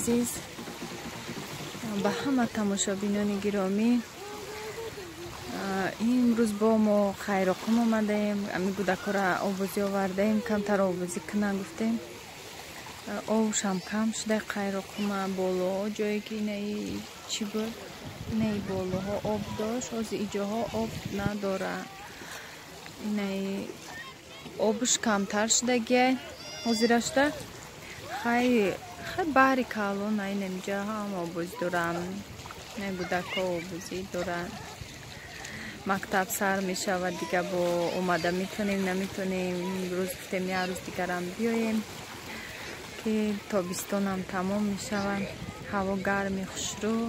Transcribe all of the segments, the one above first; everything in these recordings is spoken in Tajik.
عزیز به همه تماشابینان گرامی، امروز با ما خیرقم آمدیم. امی کودک‌ها را آوازی آوردیم، کمتر آوازی کنن گفتیم. آوش هم کم شده. خیرقم بالا جایی که اینه چی بود، اینه بالاها آب داشت، از اینجاها آب نداره. اینه آبش کمتر شده گه حاضر شده. خیلی باری کالو نه نمیجا هم آبوز دارن، نه کودک‌ها آبوزی دارن. مکتب سر میشه و دیگه با اومده میتونیم نمیتونیم. روز گفتیم یه روز دیگر هم بیاییم که تابستون هم تمام میشه و هوا گرمی خوشرو.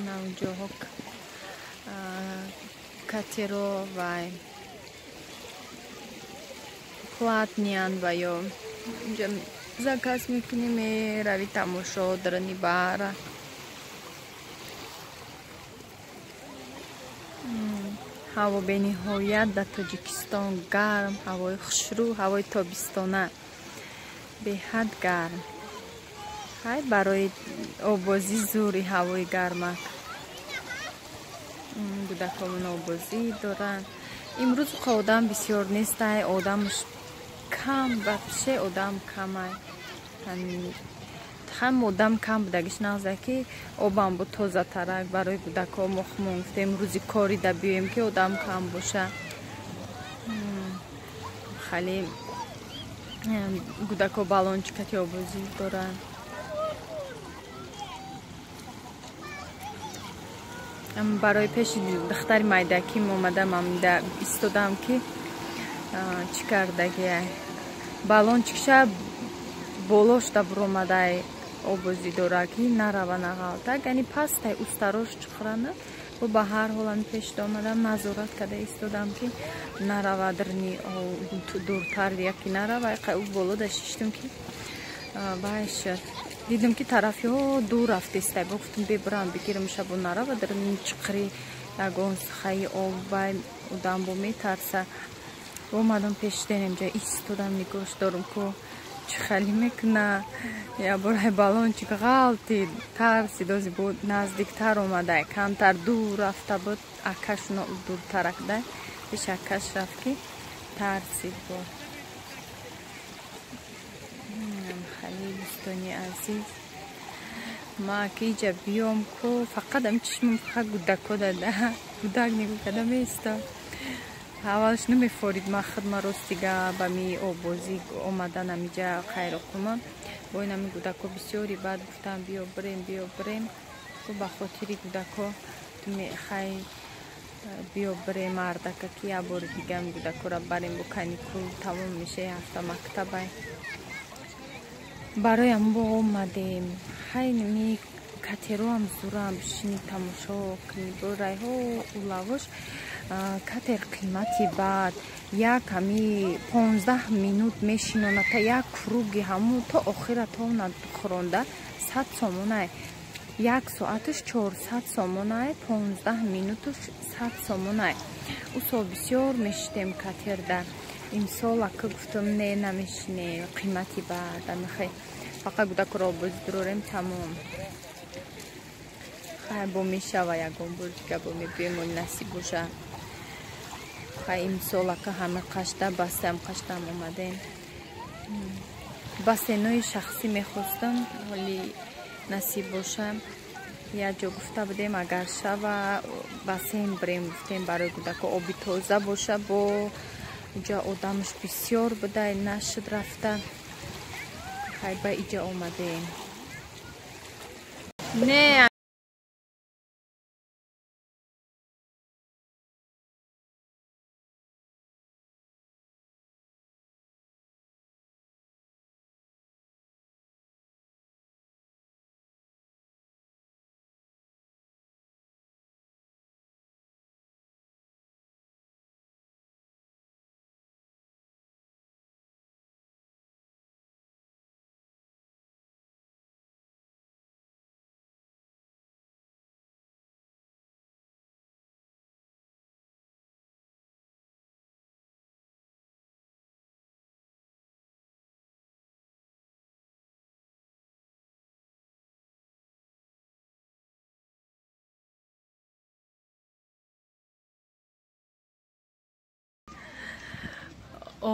نه اونجاها کاترو و платнян و یا اینجا заказ میکنیم روی تماشا درنی بارا. هوا به نهایت در تاجیکستان گرم، هوای خوشرو، هوای تابستانه به حد گرم. های برای آبازی زوری هوای گرمک. کودکان آبازی دارن. امروز آدم بسیار نیست، آدمش کم بشه، آدم کمه. هم آدم کم بودگیش نازه که آبم بود تازه ترک برای کودک‌ها مخمون گفتیم امروزی کاری دا بیایم که آدم کم باشه. خیلی کودک‌ها بالونچکتی آبازی دارن. برای پیش دختر میدکی اومدم آمده ایستادم که چی کردگی بالونچکش بالاش دا برآمده آبازی داره که نروه نغلطه، یعنی پسته استراش چخرانه و به هر حال هم پیش آمدم نظارت کرده ایستادم که نروه درنی دورتر یکی نروه. او بالا داشتم که باشه دیدم که طرفی ها دور رفته است. گفتم ببرم بگیرم شب و نروه درنی چقری یگان خیلی آب و آدم با میترسه. اومدم پیش اینجا ایستادم نگاش دارم که چه خیلی میکنه. یا برای بالونچک غلطی ترسید از بود نزدیکتر اومده، کمتر دور رفته بود. اکش دور ترکده پیش اکش رفت که ترسید بود. خیلی دوستانی عزیز، ما که اینجا بیام که فقط هم چشمم فقط کودک‌ها داده. کودک نگو کده میسته. اولش نمیفورید ما خدمه راستیگه به می آبازی اومدن امیجا خیرقم با این همی کودک‌ها بسیاری بعد گفتم بیا بریم و به خاطری کودک‌ها خیلی بیا بریم مردکه که یه بار دیگه هم کودک‌ها را بریم بکنی کل تمام میشه هفته مکتبه. برایم با اومدیم خیلی می کاترو هم زوره هم بشینی تماشا کنی برای ها اولوش. کاتر قیمتی بعد یک کمی 15 مینوت میشینونه تا یک کروگی همون تا آخر تا ندخورنده 100 سامونه. یک ساعتش 400 سامونه، 15 مینوتش 100 سامونه. او سال بسیار میشتیم کاتر در این سال که گفتم نه نمیشینه قیمتی بعد نخی фақат гудакро боздурорем тамом. хай бо мешава ягон бор дига бо мебемон насиб боша. хай имсолака ҳама қашта басам қаштам омадем. басенои шахсӣ мехостам вали насиб боша. як ҷо гуфта будем агар шава басен бирем гуфтем барои кӯдако оби тоза боша бо иҷа одамш бисёр буда нашуд рафта хай ба иҷа омадем. не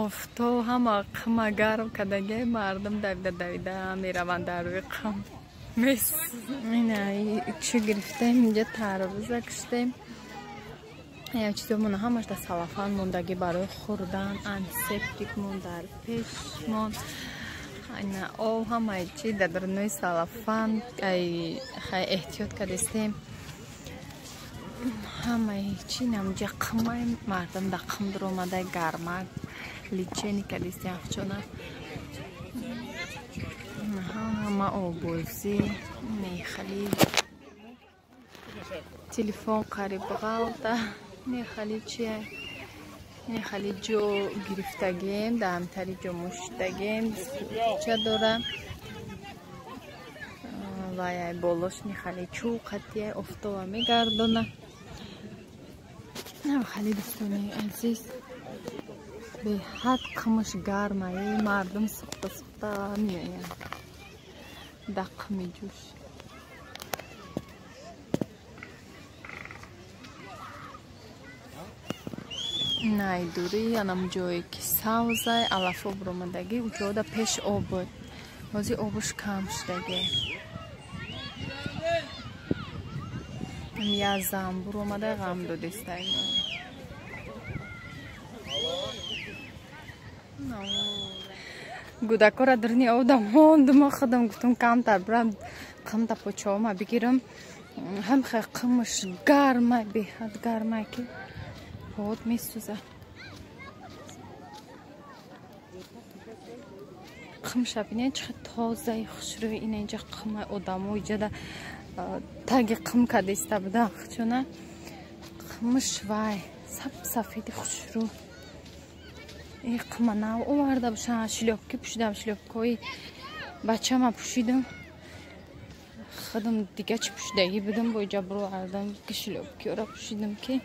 офтоб ҳама қима гарм кадаги мардум давида мераванд дар рӯи қим чӣ гирифтем инҷа тарвуза киштем як чизомон ҳамаш дар салафан мондаги барои хӯрдан антисептик мон дар пешмон об ҳамаи чи дар дарунои салафан хай эҳтиёт кардистем ҳамаи чи намҷа қимаи мардум да қим дуромада гармак личени кадисти афчона ҳама обози мехали телефон қариб ғалта мехали чия мехали ҷо гирифтагем дамтари ҷо муштагем ча дора ваяй болош мехали чӯ қатия офтоба мегардона хали дӯстони азиз беҳад қимаш гармаи мардум сухта меоянд да қими ҷӯш найдури янам ҷое ки савзай алафо буромадаги уҷода пеш об буд ҳозир обуш кам шудаги я зам буромада ғам додистаги гудакора дурни одам хондума худам гуфтам камтар бирам қимта почома бигирам ҳам хай қимаш гармай беҳад гармай ки ҳод месӯза қим шабине чихи тозаи хушрӯи ина инҷа қимаи одамо иҷада таги қим кадиста буда чуна қимаш вай сафеди хушрӯ қима нав оварда бошан шлёпка пӯшидам шлёпкаи бачама пӯшидам худам дига чӣ пӯшидагӣ будам бо иҷа буровардам ки шлёпкиёра пӯшидам ки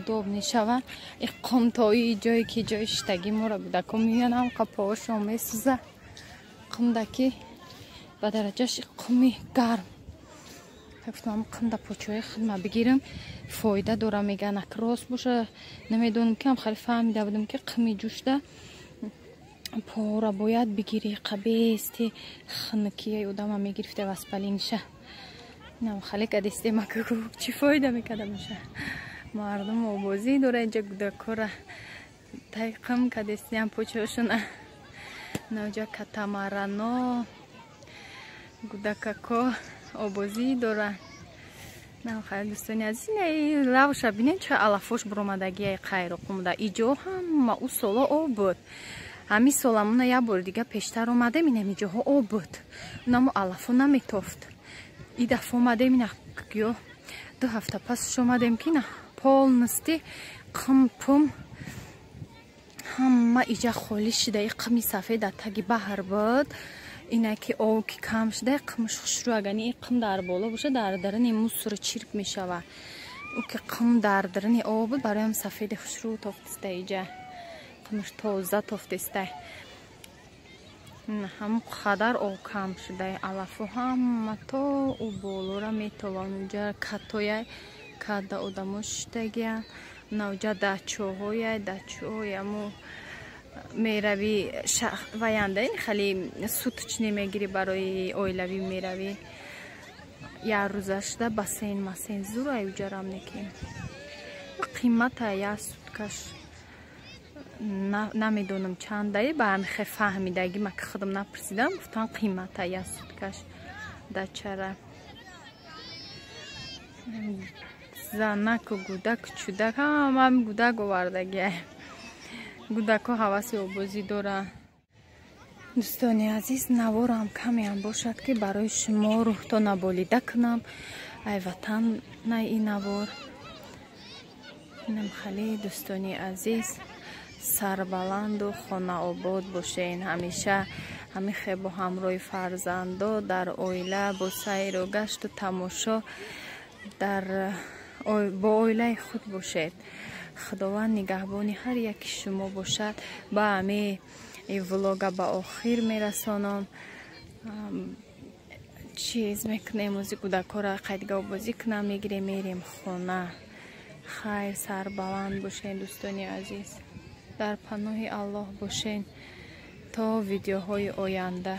доб нешава қимтои ҷое ки ҷои шитаги мора гудако меянам қапоашон месӯза қимдаки ба дараҷаш қими гарм гуфтам қимда почои худма бигирам фоида дора меган ак рост боша намедонам ки ҳам хали фаҳмида будам ки қими ҷӯшда пора бояд бигири қабести хинкияи одама мегирифта васпалиниша нам хали кадистема чӣ фоида мекарда боша мардум обозӣ дора инҷа гудакора тай қим кадистиам почошуна наҷа катамарано гудакако обозӣ дора нам хай дӯстони азиз лавша бинед ча алафош буромадагияи қайро қумда иҷо ҳама у сола об буд ҳами соламуна як бори дига пештар омадем инам иҷоҳо об буд намо алафо наметофт и дафъа омадем ина ё 2 ҳафта пасш омадем ки на полностью қим пум ҳама иҷа холӣ шидаи қими сафеда таги баҳр буд ина ки об ки кам шуда қимаш хушрӯ агани қим дар боло боша дар дарани мусор чирк мешава ӯ ки қим дар дарани об буд бароям сафеди хушрӯ тофтиста иҷа қимаш тоза тофтиста ҳам қадар об кам шудаи алафу ҳама то у болора метавонуҷа катояй када одамо шитагия навҷа дачоҳояй дачоҳояму мерави ваяндаи хали суточне мегири барои оилавӣ мерави як рӯзашда бассейн масейн зурай уҷарам некин қимата як суткаш намедонам чандаи ба ҳамихе фаҳмидаги ма ки худам напурсидам гуфтам қимата як суткаш дачара занаку гудаку чудак ҳамам гудак овардагия гудакҳо ҳаваси обозӣ доранд. дӯстони азиз наворам камеам бошад ки барои шумо рӯҳто наболида кунам ай ватан най и навор намхали дӯстони азиз сарбаланду хонаобод бошен ҳамеша ҳамихе бо ҳамроҳи фарзандо дар оила бо сайру гашту тамошо бо оилаи худ бошед. худованд нигаҳбони ҳар яки шумо бошад. ба ҳаме влога ба охир мерасонам. чиз мекунем ози кӯдакҳоро қайдгоҳбозӣ кунам мегирем мерем хона. хайр сарбаланд бошен дӯстони азиз. дар паноҳи аллоҳ бошен то видеоҳои оянда.